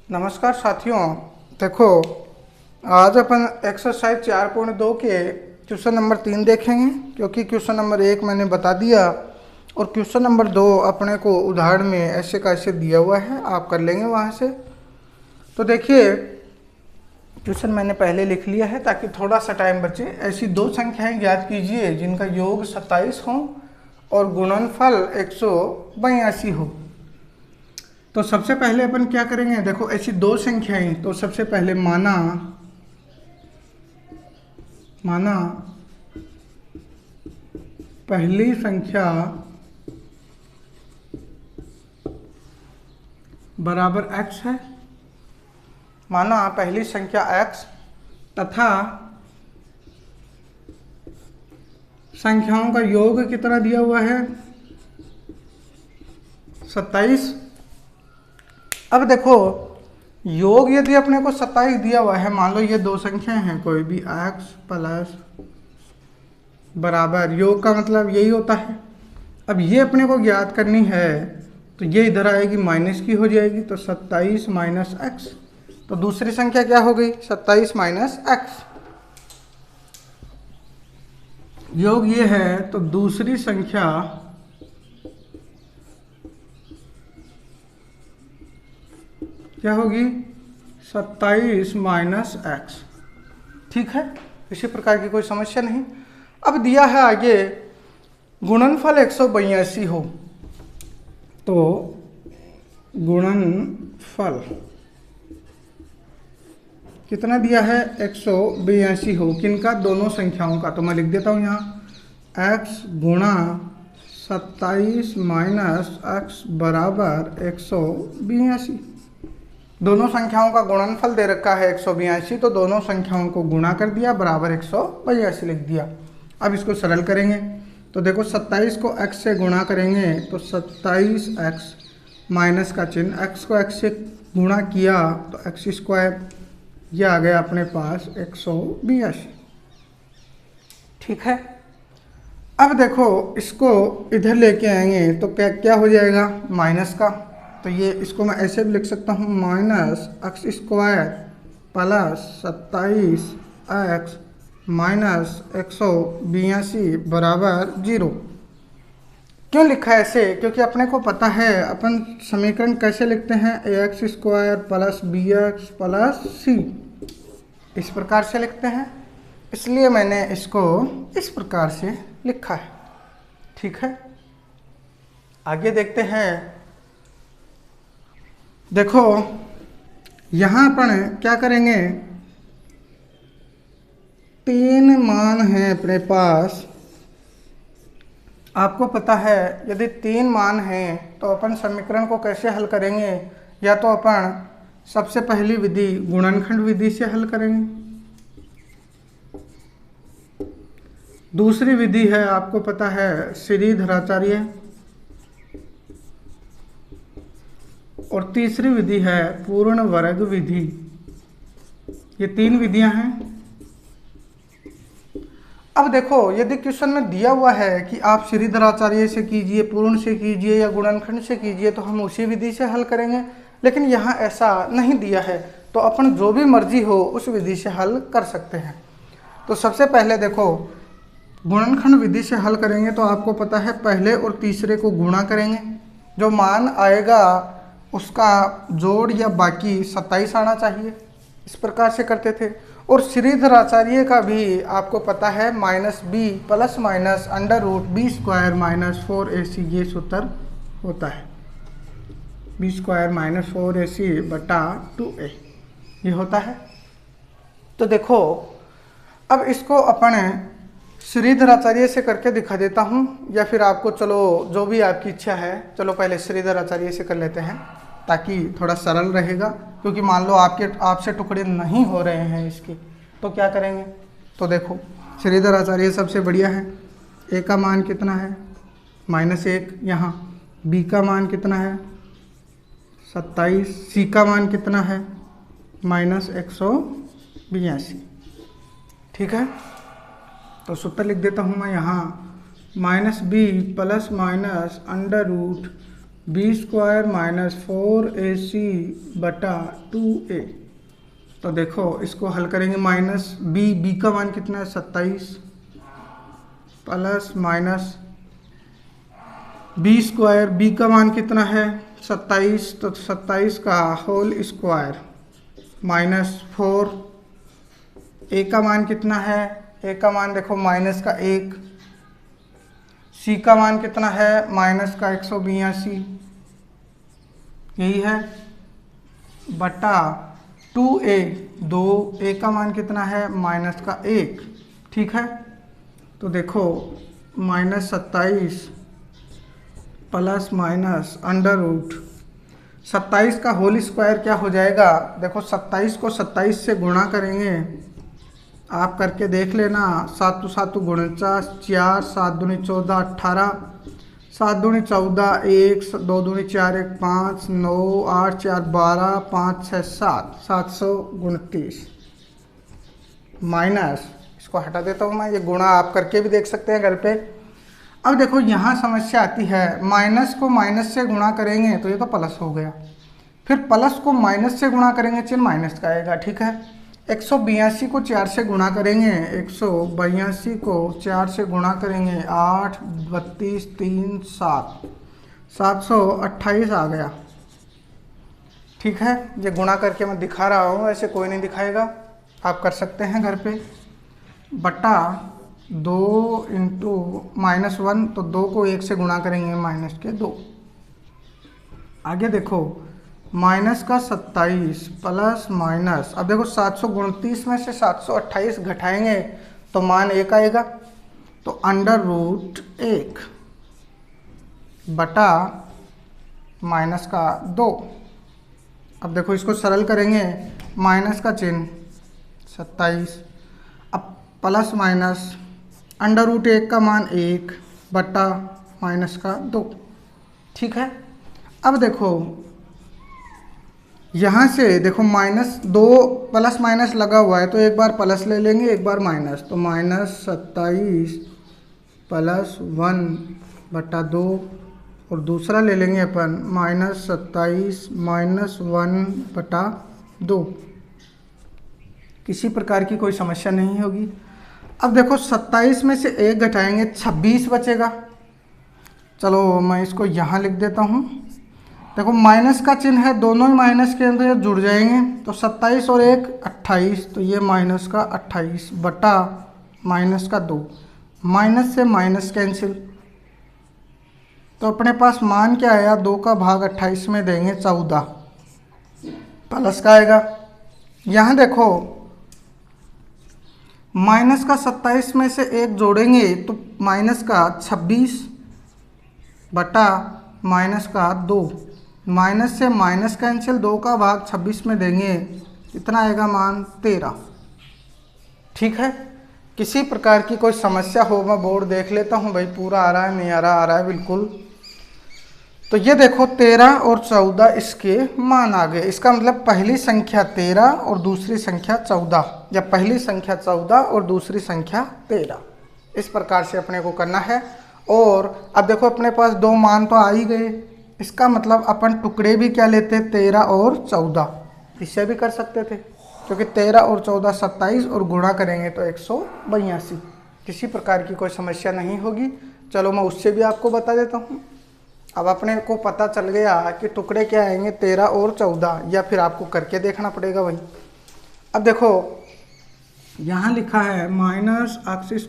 नमस्कार साथियों। देखो, आज अपन एक्सरसाइज 4.2 के क्वेश्चन नंबर 3 देखेंगे, क्योंकि क्वेश्चन नंबर 1 मैंने बता दिया और क्वेश्चन नंबर 2 अपने को उदाहरण में ऐसे का ऐसे दिया हुआ है, आप कर लेंगे वहाँ से। तो देखिए, क्वेश्चन मैंने पहले लिख लिया है ताकि थोड़ा सा टाइम बचे। ऐसी दो संख्याएं ज्ञात कीजिए जिनका योग 27 हो और गुणनफल 182 हो। तो सबसे पहले अपन क्या करेंगे, देखो ऐसी दो संख्याएं, तो सबसे पहले माना पहली संख्या बराबर x है, माना पहली संख्या x तथा संख्याओं का योग कितना दिया हुआ है, 27। अब देखो, योग यदि अपने को 27 दिया हुआ है, मान लो ये दो संख्याएं हैं कोई भी, x प्लस बराबर, योग का मतलब यही होता है। अब ये अपने को ज्ञात करनी है तो ये इधर आएगी, माइनस की हो जाएगी, तो 27 माइनस एक्स। तो दूसरी संख्या क्या हो गई, 27 माइनस एक्स। योग ये है, तो दूसरी संख्या क्या होगी, 27 माइनस एक्स। ठीक है, इसी प्रकार की कोई समस्या नहीं। अब दिया है आगे गुणनफल 182 हो, तो गुणनफल कितना दिया है, 182 हो, किनका, दोनों संख्याओं का। तो मैं लिख देता हूँ यहाँ x गुणा 27 माइनस एक्स बराबर 182। दोनों संख्याओं का गुणनफल दे रखा है 182, तो दोनों संख्याओं को गुणा कर दिया, बराबर 182 लिख दिया। अब इसको सरल करेंगे, तो देखो 27 को x से गुणा करेंगे तो 27x माइनस का चिन्ह, x को x से गुणा किया तो x स्क्वायर, ये आ गया अपने पास 182। ठीक है, अब देखो इसको इधर लेके आएंगे तो क्या क्या हो जाएगा, माइनस का। तो ये इसको मैं ऐसे भी लिख सकता हूँ, minus x square plus 27x minus 182 बराबर 0। क्यों लिखा है ऐसे, क्योंकि अपने को पता है अपन समीकरण कैसे लिखते हैं, ax square plus bx plus c, इस प्रकार से लिखते हैं, इसलिए मैंने इसको इस प्रकार से लिखा है। ठीक है, आगे देखते हैं। देखो यहाँ अपन क्या करेंगे, 3 मान हैं अपने पास। आपको पता है यदि 3 मान हैं तो अपन समीकरण को कैसे हल करेंगे, या तो अपन सबसे पहली विधि गुणनखंड विधि से हल करेंगे, दूसरी विधि है आपको पता है श्रीधराचार्य, और तीसरी विधि है पूर्ण वर्ग विधि। ये 3 विधियां हैं। अब देखो, यदि क्वेश्चन में दिया हुआ है कि आप श्रीधराचार्य से कीजिए, पूर्ण से कीजिए या गुणनखंड से कीजिए, तो हम उसी विधि से हल करेंगे। लेकिन यहाँ ऐसा नहीं दिया है, तो अपन जो भी मर्जी हो उस विधि से हल कर सकते हैं। तो सबसे पहले देखो, गुणनखंड विधि से हल करेंगे तो आपको पता है पहले और तीसरे को गुणा करेंगे, जो मान आएगा उसका जोड़ या बाकी 27 आना चाहिए, इस प्रकार से करते थे। और श्रीधराचार्य का भी आपको पता है minus b plus minus under root b square minus 4ac, ये सूत्र होता है, बी स्क्वायर माइनस 4ac बटा 2a, ये होता है। तो देखो, अब इसको अपन श्रीधराचार्य से करके दिखा देता हूँ, या फिर आपको, चलो जो भी आपकी इच्छा है, चलो पहले श्रीधराचार्य से कर लेते हैं ताकि थोड़ा सरल रहेगा। क्योंकि मान लो आपसे टुकड़े नहीं हो रहे हैं इसके, तो क्या करेंगे, तो देखो श्रीधराचार्य सबसे बढ़िया है। a का मान कितना है, -1, यहाँ b का मान कितना है 27, c का मान कितना है -182। ठीक है, तो सूत्र लिख देता हूँ मैं यहाँ, -b plus minus under root b square minus 4ac बटा 2a। तो देखो इसको हल करेंगे, माइनस बी का मान कितना है 27 plus minus b square, b का मान कितना है 27, तो 27 का होल स्क्वायर माइनस 4, ए का मान कितना है, ए का मान देखो माइनस का 1, सी का मान कितना है माइनस का 182, यही है, बटा 2a, 2, ए का मान कितना है माइनस का 1, ठीक है। तो देखो minus 27 plus minus under root 27 का होल स्क्वायर क्या हो जाएगा, देखो 27 को 27 से गुणा करेंगे, आप करके देख लेना, 7 तो 7 49, 4 7 दूनी 14 18, 7 दूनी 14, 1 2 दूनी 4 1 5, 9 8 4 12, 5 6 7, 729 माइनस, इसको हटा देता हूँ मैं, ये गुणा आप करके भी देख सकते हैं घर पे। अब देखो यहाँ समस्या आती है, माइनस को माइनस से गुणा करेंगे तो ये तो प्लस हो गया, फिर प्लस को माइनस से गुणा करेंगे चिन्ह माइनस का आएगा, ठीक है। 182 को 4 से गुणा करेंगे, 182 को 4 से गुणा करेंगे, 8 32 3 7, 728 आ गया, ठीक है। ये गुणा करके मैं दिखा रहा हूँ, ऐसे कोई नहीं दिखाएगा, आप कर सकते हैं घर पे, बटा 2 इंटू -1, तो 2 को 1 से गुणा करेंगे माइनस के 2। आगे देखो माइनस का 27 प्लस माइनस, अब देखो 729 में से 728 घटाएंगे तो मान 1 आएगा, तो अंडर रूट 1 बटा माइनस का 2। अब देखो इसको सरल करेंगे, माइनस का चिन्ह 27, अब प्लस माइनस अंडर रूट 1 का मान 1 बटा माइनस का 2, ठीक है। अब देखो यहाँ से देखो -2 प्लस माइनस लगा हुआ है, तो एक बार प्लस ले लेंगे एक बार माइनस, तो -27 प्लस 1 बटा 2, और दूसरा ले लेंगे अपन -27 माइनस 1 बटा 2। किसी प्रकार की कोई समस्या नहीं होगी। अब देखो 27 में से 1 घटाएंगे 26 बचेगा, चलो मैं इसको यहाँ लिख देता हूँ। देखो माइनस का चिन्ह है, दोनों ही माइनस के अंदर जुड़ जाएंगे, तो 27 और 1 28, तो ये माइनस का 28 बटा माइनस का 2, माइनस से माइनस कैंसिल, तो अपने पास मान क्या आया, 2 का भाग 28 में देंगे 14, प्लस का आएगा। यहाँ देखो माइनस का 27 में से 1 जोड़ेंगे तो माइनस का 26 बटा माइनस का 2, माइनस से माइनस कैंसिल, 2 का भाग 26 में देंगे, इतना आएगा मान 13, ठीक है। किसी प्रकार की कोई समस्या हो मैं बोर्ड देख लेता हूँ भाई, पूरा आ रहा है नहीं आ रहा है बिल्कुल। तो ये देखो 13 और 14 इसके मान आ गए, इसका मतलब पहली संख्या 13 और दूसरी संख्या 14, या पहली संख्या 14 और दूसरी संख्या 13, इस प्रकार से अपने को करना है। और अब देखो अपने पास 2 मान तो आ ही गए, इसका मतलब अपन टुकड़े भी क्या लेते, 13 और 14, इससे भी कर सकते थे, क्योंकि 13 और 14 27 और गुणा करेंगे तो 182, किसी प्रकार की कोई समस्या नहीं होगी। चलो मैं उससे भी आपको बता देता हूँ। अब अपने को पता चल गया कि टुकड़े क्या आएंगे 13 और 14, या फिर आपको करके देखना पड़ेगा वही। अब देखो यहाँ लिखा है -x²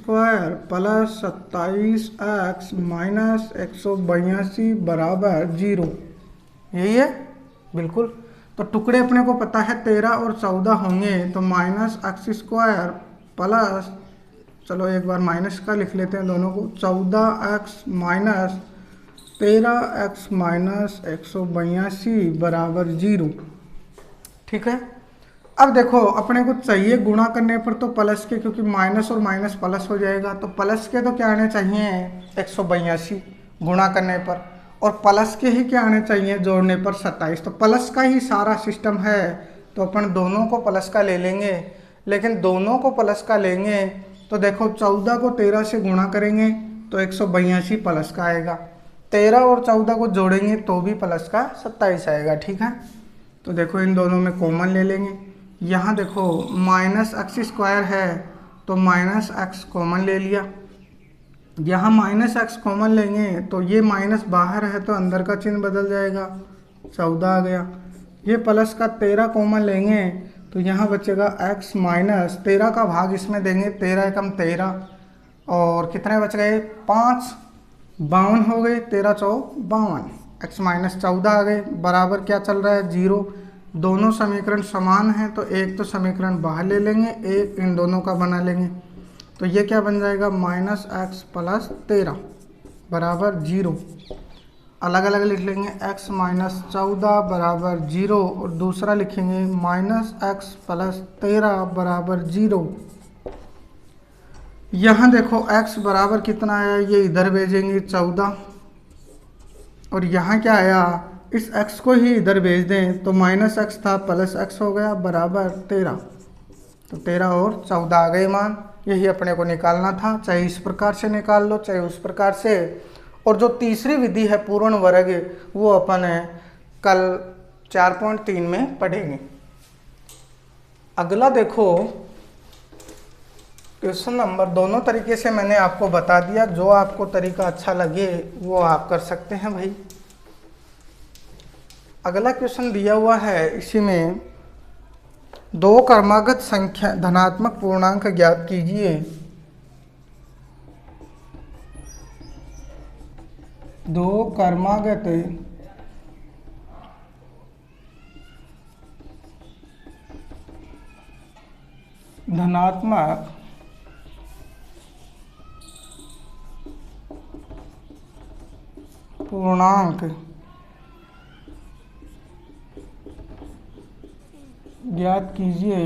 प्लस 27x माइनस 182 बराबर 0, यही है बिल्कुल। तो टुकड़े अपने को पता है 13 और 14 होंगे, तो -x² प्लस, चलो एक बार माइनस का लिख लेते हैं दोनों को, 14x माइनस 13x माइनस 182 बराबर 0, ठीक है। अब देखो अपने को चाहिए गुणा करने पर तो प्लस के, क्योंकि माइनस और माइनस प्लस हो जाएगा, तो प्लस के तो क्या आने चाहिए 182 गुणा करने पर, और प्लस के ही क्या आने चाहिए जोड़ने पर 27, तो प्लस का ही सारा सिस्टम है, तो अपन दोनों को प्लस का ले लेंगे। लेकिन दोनों को प्लस का लेंगे तो देखो 14 को 13 से गुणा करेंगे तो 182 प्लस का आएगा, 13 और 14 को जोड़ेंगे तो भी प्लस का 27 आएगा, ठीक है। तो देखो इन दोनों में कॉमन ले लेंगे। यहाँ देखो माइनस एक्स स्क्वायर है तो माइनस एक्स कॉमन ले लिया। यहाँ माइनस एक्स कॉमन लेंगे तो ये माइनस बाहर है तो अंदर का चिन्ह बदल जाएगा, 14 आ गया। ये प्लस का 13 कॉमन लेंगे तो यहाँ बचेगा x माइनस 13 का भाग इसमें देंगे, 13 एकम 13 और कितने बच गए 5, 52 हो गए, 13 चौक 52, x माइनस 14 आ गए, बराबर क्या चल रहा है 0। दोनों समीकरण समान हैं तो एक तो समीकरण बाहर ले लेंगे, एक इन दोनों का बना लेंगे। तो ये क्या बन जाएगा माइनस एक्स प्लस 13 बराबर 0। अलग अलग लिख लेंगे, x माइनस 14 बराबर 0 और दूसरा लिखेंगे माइनस एक्स प्लस 13 बराबर 0। यहाँ देखो x बराबर कितना आया, ये इधर भेजेंगे 14 और यहाँ क्या आया, इस x को ही इधर भेज दें तो माइनस एक्स था प्लस एक्स हो गया बराबर 13। तो 13 और 14 आ गए मान। यही अपने को निकालना था, चाहे इस प्रकार से निकाल लो चाहे उस प्रकार से। और जो तीसरी विधि है पूर्ण वर्ग, वो अपन कल 4.3 में पढ़ेंगे। अगला देखो क्वेश्चन नंबर, दोनों तरीके से मैंने आपको बता दिया, जो आपको तरीका अच्छा लगे वो आप कर सकते हैं भाई। अगला क्वेश्चन दिया हुआ है, इसी में दो क्रमागत संख्या धनात्मक पूर्णांक ज्ञात कीजिए। दो क्रमागत धनात्मक पूर्णांक ज्ञात कीजिए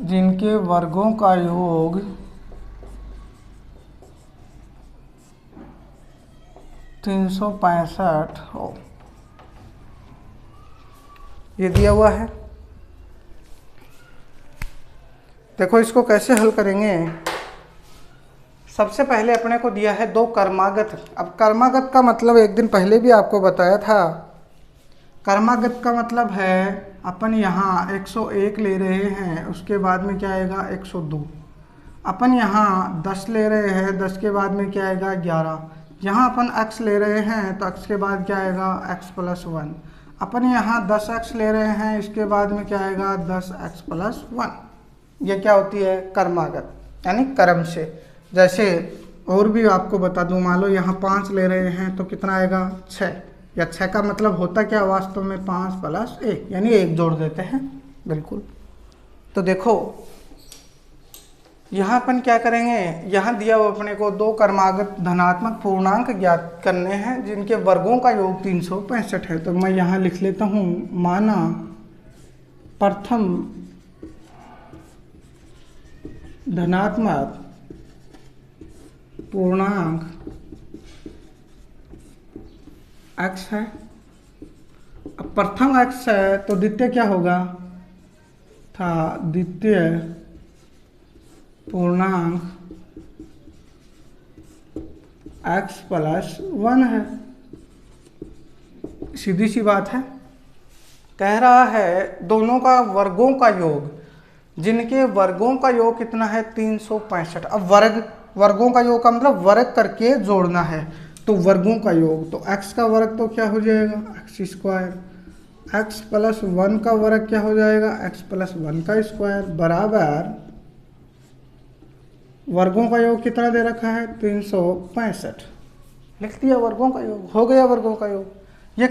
जिनके वर्गों का योग 365 हो। ये दिया हुआ है। देखो इसको कैसे हल करेंगे। सबसे पहले अपने को दिया है दो कर्मागत। अब कर्मागत का मतलब एक दिन पहले भी आपको बताया था। कर्मागत का मतलब है अपन यहाँ 101 ले रहे हैं, उसके बाद में क्या आएगा 102। अपन यहाँ 10 ले रहे हैं, 10 के बाद में क्या आएगा 11। यहाँ अपन x ले रहे हैं तो x के बाद क्या आएगा x प्लस 1। अपन यहाँ 10x ले रहे हैं, इसके बाद में क्या आएगा 10x प्लस 1। यह क्या होती है कर्मागत, यानी क्रम से। जैसे और भी आपको बता दूं, मान लो यहाँ 5 ले रहे हैं तो कितना आएगा 6, या 6 का मतलब होता क्या वास्तव में 5 प्लस 1, यानी 1 जोड़ देते हैं बिल्कुल। तो देखो यहाँ अपन क्या करेंगे, यहाँ दिया हुआ अपने को दो क्रमागत धनात्मक पूर्णांक ज्ञात करने हैं जिनके वर्गों का योग 365 है। तो मैं यहाँ लिख लेता हूँ, माना प्रथम धनात्मक पूर्णांक x है। अब प्रथम x है तो द्वितीय क्या होगा, था द्वितीय पूर्णांक x प्लस 1 है। सीधी सी बात है। कह रहा है दोनों का वर्गों का योग, जिनके वर्गों का योग कितना है 365। अब वर्गों का योग का मतलब वर्ग करके जोड़ना है, तो वर्गों का योग, तो x का वर्ग तो क्या हो जाएगा x स्क्वायर, x प्लस 1 का वर्ग क्या हो जाएगा x प्लस 1 का स्क्वायर बराबर वर्गों का योग कितना दे रखा है 365। लिख दिया वर्गों का योग, हो गया वर्गों का योग। ये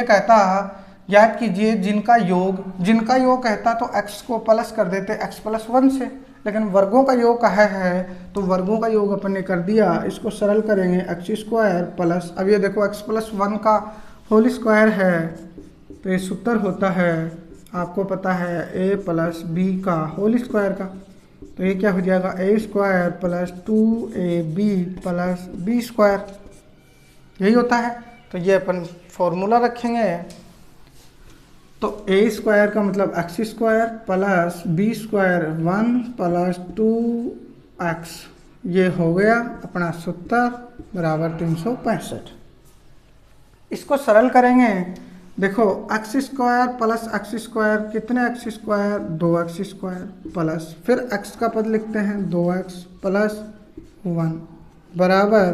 कहता याद कीजिए जिनका योग कहता तो x को प्लस कर देते x प्लस 1 से, लेकिन वर्गों का योग कहा है तो वर्गों का योग अपन ने कर दिया। इसको सरल करेंगे x स्क्वायर प्लस, अब ये देखो x प्लस 1 का होल स्क्वायर है तो ये सूत्र होता है आपको पता है a प्लस b का होल स्क्वायर का। तो ये क्या हो जाएगा a square plus 2ab plus b square, यही होता है। तो ये अपन फॉर्मूला रखेंगे तो ए स्क्वायर का मतलब x square plus b square 1 plus 2x, ये हो गया अपना 70 बराबर 365। इसको सरल करेंगे, देखो x square plus x square, कितने x square 2x square, plus फिर x का पद लिखते हैं 2x प्लस 1 बराबर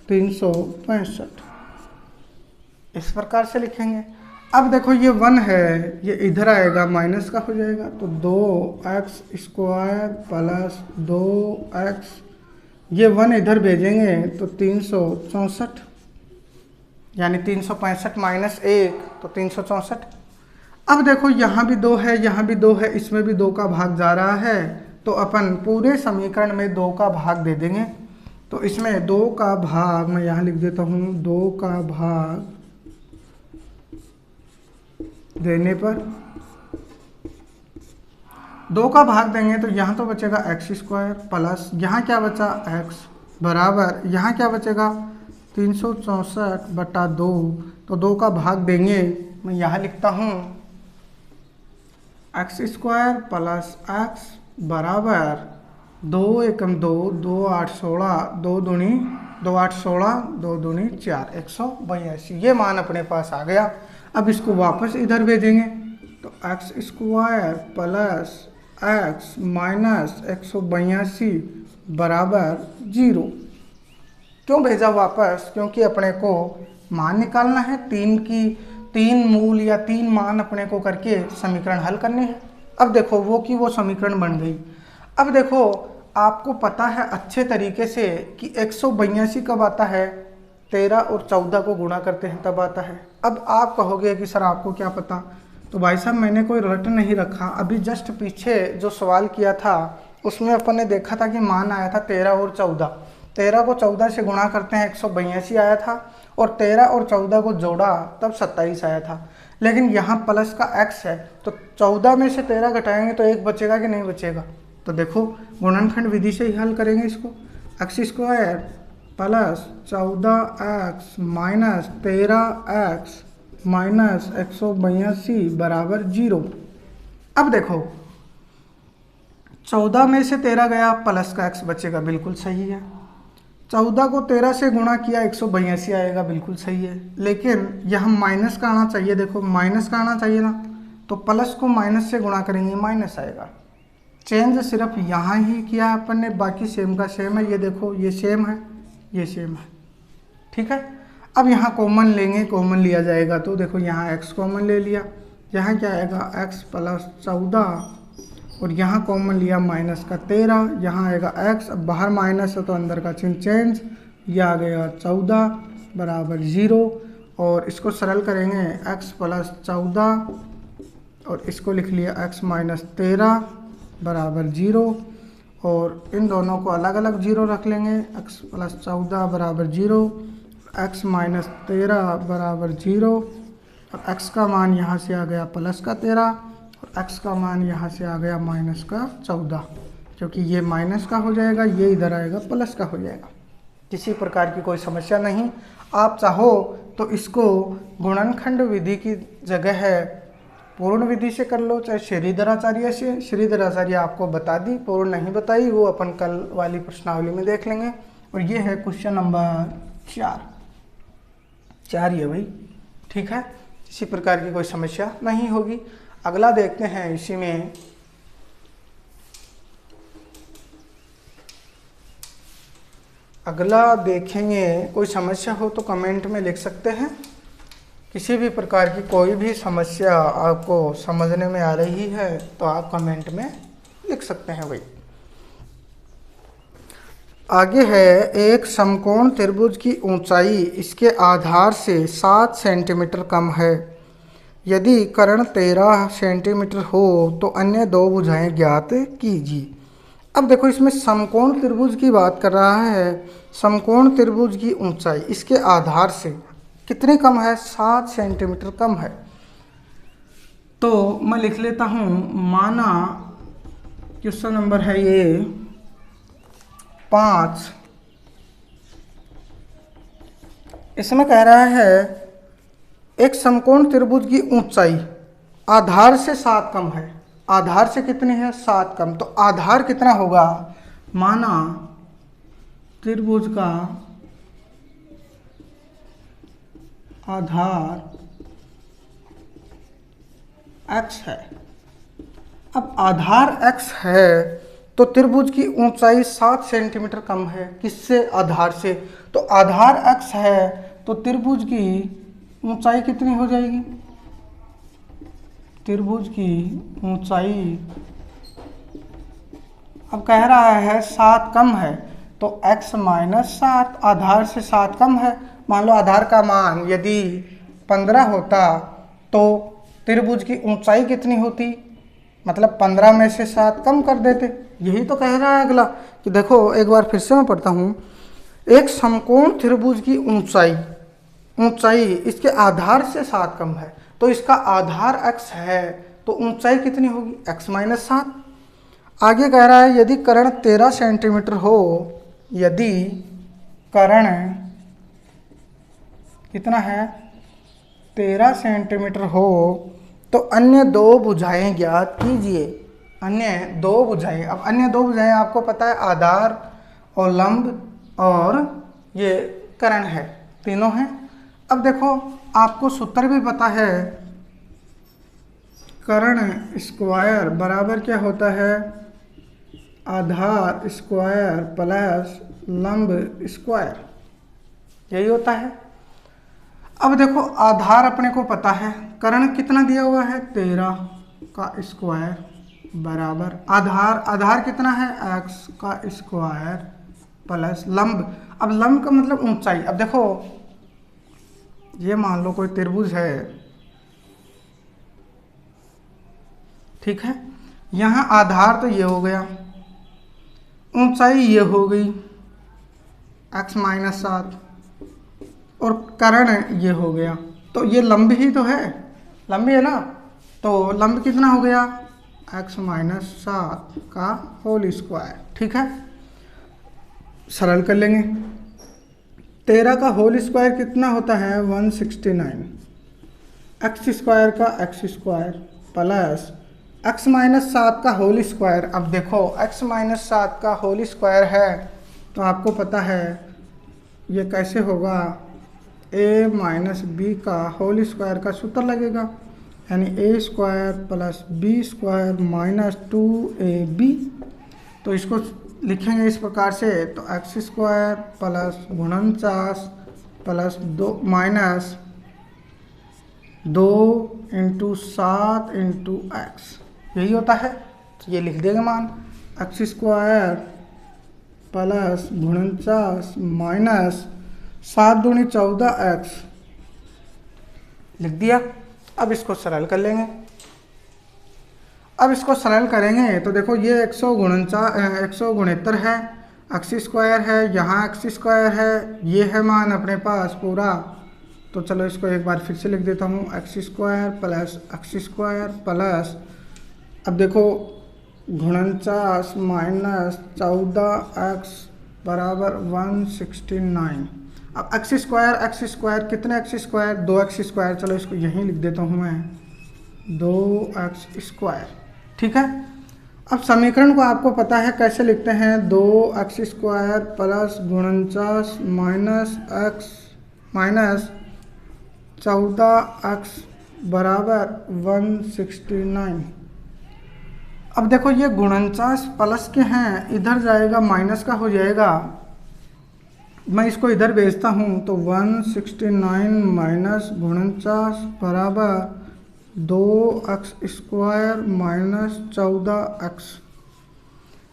365, इस प्रकार से लिखेंगे। अब देखो ये 1 है, ये इधर आएगा माइनस का हो जाएगा, तो 2x स्क्वायर प्लस 2x, ये 1 इधर भेजेंगे तो 364, यानी 365 माइनस 1 तो 364। अब देखो यहाँ भी 2 है, यहाँ भी 2 है, इसमें भी 2 का भाग जा रहा है, तो अपन पूरे समीकरण में 2 का भाग दे देंगे। तो इसमें 2 का भाग मैं यहाँ लिख देता हूँ, 2 का भाग देने पर 2 का भाग देंगे तो यहाँ तो बचेगा एक्स स्क्वायर प्लस यहाँ क्या बचा x बराबर यहाँ क्या बचेगा 364/2, तो 2 का भाग देंगे, मैं यहाँ लिखता हूँ एक्स स्क्वायर प्लस एक्स बराबर 2 एकम 2, 2 8 16, 2 दूनी 2 8 16, 2 दूनी 4, 182, ये मान अपने पास आ गया। अब इसको वापस इधर भेजेंगे तो x square plus x minus 182 बराबर 0। क्यों भेजा वापस? क्योंकि अपने को मान निकालना है, 3 मूल या 3 मान अपने को करके समीकरण हल करने हैं। अब देखो वो समीकरण बन गई। अब देखो आपको पता है अच्छे तरीके से कि 182 कब आता है, 13 और 14 को गुणा करते हैं तब आता है। अब आप कहोगे कि सर आपको क्या पता, तो भाई साहब मैंने कोई रट नहीं रखा, अभी जस्ट पीछे जो सवाल किया था उसमें अपन ने देखा था कि मान आया था 13 और 14, 13 को 14 से गुणा करते हैं 182 आया था, और 13 और 14 को जोड़ा तब 27 आया था। लेकिन यहाँ प्लस का x है तो 14 में से 13 घटाएंगे तो 1 बचेगा कि नहीं बचेगा, तो देखो गुणनखंड विधि से ही हल करेंगे इसको। X square plus 14x minus 13x minus 182 बराबर 0। अब देखो 14 में से 13 गया, प्लस का x बचेगा, बिल्कुल सही है। 14 को 13 से गुणा किया 182 आएगा, बिल्कुल सही है। लेकिन यहाँ माइनस का आना चाहिए, देखो माइनस का आना चाहिए ना, तो प्लस को माइनस से गुणा करेंगे माइनस आएगा। चेंज सिर्फ यहाँ ही किया अपन ने, बाकी सेम का सेम है। ये देखो ये सेम है, ये सेम है, ठीक है। अब यहाँ कॉमन लेंगे, कॉमन लिया जाएगा तो देखो यहाँ x कॉमन ले लिया, यहाँ क्या आएगा x प्लस 14, और यहाँ कॉमन लिया माइनस का 13, यहाँ आएगा x, अब बाहर माइनस है तो अंदर का चिन्ह चेंज, यह आ गया 14 बराबर 0। और इसको सरल करेंगे x प्लस 14 और इसको लिख लिया x माइनस 13 बराबर 0, और इन दोनों को अलग अलग 0 रख लेंगे, x प्लस 14 बराबर 0, x माइनस 13 बराबर 0, और x का मान यहाँ से आ गया प्लस का 13 और x का मान यहाँ से आ गया माइनस का 14, क्योंकि ये माइनस का हो जाएगा, ये इधर आएगा प्लस का हो जाएगा। किसी प्रकार की कोई समस्या नहीं। आप चाहो तो इसको गुणनखंड विधि की जगह है पूर्ण विधि से कर लो, चाहे श्रीधराचार्य से। श्रीधराचार्य आपको बता दी, पूर्ण नहीं बताई, वो अपन कल वाली प्रश्नावली में देख लेंगे। और ये है क्वेश्चन नंबर 4 ये भाई, ठीक है। किसी प्रकार की कोई समस्या नहीं होगी। अगला देखते हैं, इसी में अगला देखेंगे। कोई समस्या हो तो कमेंट में लिख सकते हैं। किसी भी प्रकार की कोई भी समस्या आपको समझने में आ रही है तो आप कमेंट में लिख सकते हैं भाई। आगे है, एक समकोण त्रिभुज की ऊंचाई इसके आधार से 7 सेंटीमीटर कम है। यदि कर्ण 13 सेंटीमीटर हो तो अन्य 2 भुजाएं ज्ञात कीजिए। अब देखो इसमें समकोण त्रिभुज की बात कर रहा है। समकोण त्रिभुज की ऊंचाई इसके आधार से कितनी कम है, 7 सेंटीमीटर कम है। तो मैं लिख लेता हूँ, माना क्वेश्चन नंबर है ये 5, इसमें कह रहा है एक समकोण त्रिभुज की ऊंचाई आधार से 7 कम है, आधार से कितनी है 7 कम, तो आधार कितना होगा, माना त्रिभुज का आधार x है। अब आधार x है तो त्रिभुज की ऊंचाई 7 सेंटीमीटर कम है, किससे, आधार से। तो आधार x है तो त्रिभुज की ऊंचाई कितनी हो जाएगी, त्रिभुज की ऊंचाई अब कह रहा है 7 कम है, तो x माइनस 7, आधार से 7 कम है। मान लो आधार का मान यदि 15 होता तो त्रिभुज की ऊंचाई कितनी होती, मतलब 15 में से 7 कम कर देते। यही तो कह रहा है अगला कि देखो एक बार फिर से मैं पढ़ता हूँ, एक समकोण त्रिभुज की ऊंचाई इसके आधार से 7 कम है, तो इसका आधार x है तो ऊंचाई कितनी होगी, x माइनस 7। आगे कह रहा है यदि कर्ण 13 सेंटीमीटर हो, यदि कर्ण कितना है 13 सेंटीमीटर हो, तो अन्य दो भुजाएं ज्ञात कीजिए। अन्य दो भुजाएं, अब अन्य दो भुजाएं आपको पता है आधार और लंब और ये कर्ण है, तीनों हैं। अब देखो आपको सूत्र भी पता है, कर्ण स्क्वायर बराबर क्या होता है, आधार स्क्वायर प्लस लंब स्क्वायर, यही होता है। अब देखो आधार अपने को पता है, कर्ण कितना दिया हुआ है 13 का स्क्वायर बराबर आधार कितना है x का स्क्वायर प्लस लंब। अब लंब का मतलब ऊंचाई। अब देखो ये मान लो कोई त्रिभुज है, ठीक है, यहाँ आधार तो ये हो गया, ऊंचाई ये हो गई x माइनस 7 और कर्ण ये हो गया, तो ये लंब ही तो है, लंब है ना, तो लंब कितना हो गया x माइनस 7 का होल स्क्वायर, ठीक है। सरल कर लेंगे, 13 का होल स्क्वायर कितना होता है 169, x स्क्वायर का x square plus x minus 7 का होल स्क्वायर। अब देखो x माइनस 7 का होल स्क्वायर है तो आपको पता है ये कैसे होगा, a माइनस बी का होल स्क्वायर का सूत्र लगेगा, यानी a square plus b square minus 2ab। तो इसको लिखेंगे इस प्रकार से, तो x square plus 49 plus 2 minus 2 into 7 into x, यही होता है। तो ये लिख देंगे मान x स्क्वायर प्लस 49 माइनस 7 दूनी 14x, लिख दिया। अब इसको सरल कर लेंगे, अब इसको सरल करेंगे तो देखो ये 169 है, x स्क्वायर है, यहाँ x स्क्वायर है, ये है मान अपने पास पूरा। तो चलो इसको एक बार फिर से लिख देता हूँ, x square plus x square plus, अब देखो 49 माइनस 14x बराबर 169। अब x स्क्वायर कितने x स्क्वायर 2x स्क्वायर, चलो इसको यहीं लिख देता हूँ मैं 2x स्क्वायर, ठीक है। अब समीकरण को आपको पता है कैसे लिखते हैं, 2x square plus 49 minus x minus 14x बराबर 169। अब देखो ये 49 प्लस के हैं, इधर जाएगा माइनस का हो जाएगा, मैं इसको इधर भेजता हूँ तो 169 माइनस 49 बराबर 2x स्क्वायर माइनस 14x।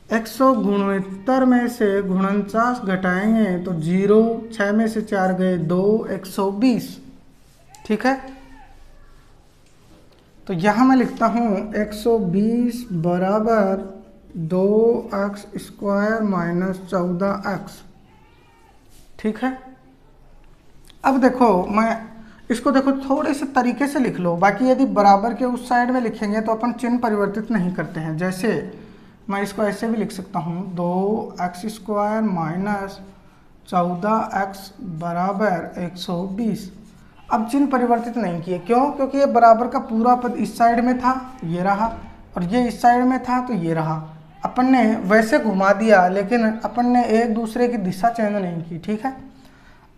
169 में से 49 घटाएंगे तो 0, 6 में से 4 गए 2, 120, ठीक है। तो यहाँ मैं लिखता हूँ 120 बराबर 2x स्क्वायर माइनस 14x, ठीक है। अब देखो मैं इसको देखो थोड़े से तरीके से लिख लो, बाकी यदि बराबर के उस साइड में लिखेंगे तो अपन चिन्ह परिवर्तित नहीं करते हैं। जैसे मैं इसको ऐसे भी लिख सकता हूँ 2x स्क्वायर माइनस 14x बराबर 120। अब चिन्ह परिवर्तित नहीं किए, क्यों? क्योंकि ये बराबर का पूरा पद इस साइड में था, ये रहा, और ये इस साइड में था तो ये रहा। अपन ने वैसे घुमा दिया, लेकिन अपन ने एक दूसरे की दिशा चेंज नहीं की, ठीक है।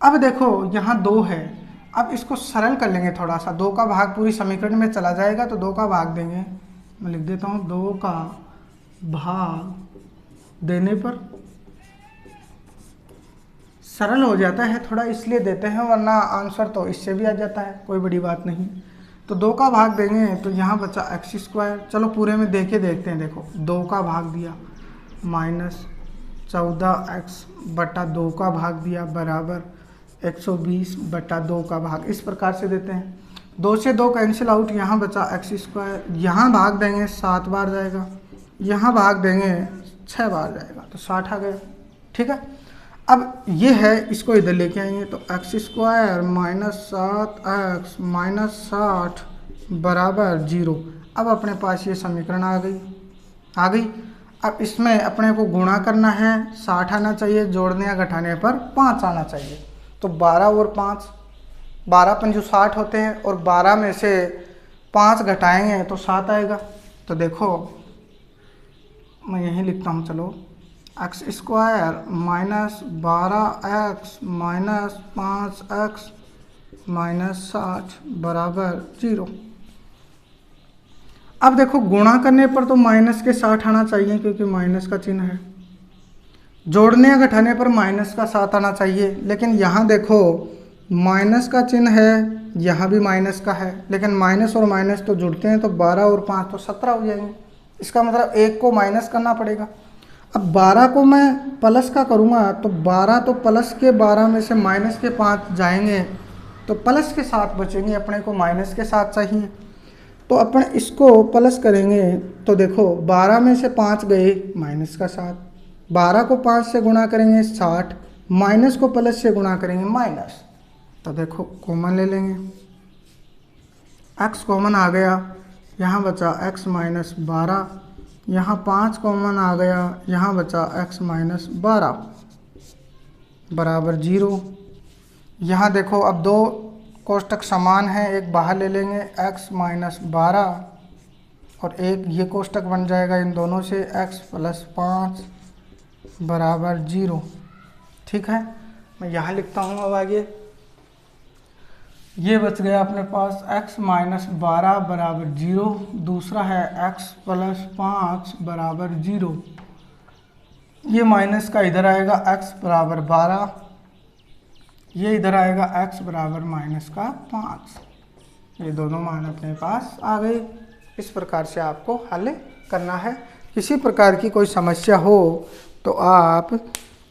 अब देखो यहाँ 2 है, अब इसको सरल कर लेंगे थोड़ा सा। 2 का भाग पूरी समीकरण में चला जाएगा तो 2 का भाग देंगे, मैं लिख देता हूँ 2 का भाग देने पर सरल हो जाता है थोड़ा, इसलिए देते हैं, वरना आंसर तो इससे भी आ जाता है, कोई बड़ी बात नहीं। तो 2 का भाग देंगे तो यहाँ बचा x²। चलो पूरे में देके देखते हैं। देखो 2 का भाग दिया -14x बटा 2 का भाग दिया बराबर 120 बटा 2 का भाग, इस प्रकार से देते हैं। 2 से 2 कैंसिल आउट, यहाँ बचा x²। यहाँ भाग देंगे 7 बार जाएगा, यहाँ भाग देंगे 6 बार जाएगा, तो 60 आ गया, ठीक है। अब ये है, इसको इधर लेके आएंगे तो x² -7x -60 बराबर 0। अब अपने पास ये समीकरण आ गई। अब इसमें अपने को गुणा करना है, 60 आना चाहिए, जोड़ने या घटाने पर 5 आना चाहिए। तो 12 और 5, 12 पंजू 60 होते हैं, और 12 में से 5 घटाएंगे तो 7 आएगा। तो देखो मैं यहीं लिखता हूँ, चलो x² -12x -5x -60 बराबर 0। अब देखो गुणा करने पर तो माइनस के 60 आना चाहिए, क्योंकि माइनस का चिन्ह है। जोड़ने या घटाने पर माइनस का 7 आना चाहिए, लेकिन यहाँ देखो माइनस का चिन्ह है, यहाँ भी माइनस का है, लेकिन माइनस और माइनस तो जुड़ते हैं, तो 12 और 5 तो 17 हो जाएंगे। इसका मतलब 1 को माइनस करना पड़ेगा। अब 12 को मैं प्लस का करूँगा तो 12 तो प्लस के 12 में से माइनस के 5 जाएंगे, तो प्लस के 7 बचेंगे, अपने को माइनस के 7 चाहिए। तो अपन इसको प्लस करेंगे तो देखो 12 में से 5 गए, माइनस का 7, 12 को 5 से गुणा करेंगे 60, माइनस को प्लस से गुणा करेंगे माइनस। तो देखो कॉमन ले लेंगे, x कॉमन आ गया, यहाँ बचा x -12, यहाँ 5 कॉमन आ गया, यहाँ बचा x -12 बराबर 0। यहाँ देखो अब 2 कोष्टक समान है, एक बाहर ले लेंगे x -12 और एक ये कोष्टक बन जाएगा इन दोनों से x + 5 बराबर 0, ठीक है। मैं यहाँ लिखता हूँ अब आगे, ये बच गया अपने पास x -12 बराबर 0, दूसरा है x + 5 बराबर 0। ये माइनस का इधर आएगा x बराबर 12, ये इधर आएगा x बराबर -5। ये दोनों मान अपने पास आ गए। इस प्रकार से आपको हल करना है। किसी प्रकार की कोई समस्या हो तो आप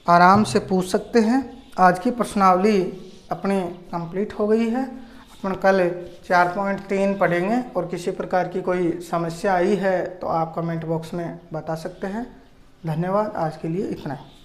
आराम से पूछ सकते हैं। आज की प्रश्नावली अपनी कंप्लीट हो गई है। अपन कल 4.3 पढ़ेंगे, और किसी प्रकार की कोई समस्या आई है तो आप कमेंट बॉक्स में बता सकते हैं। धन्यवाद, आज के लिए इतना ही।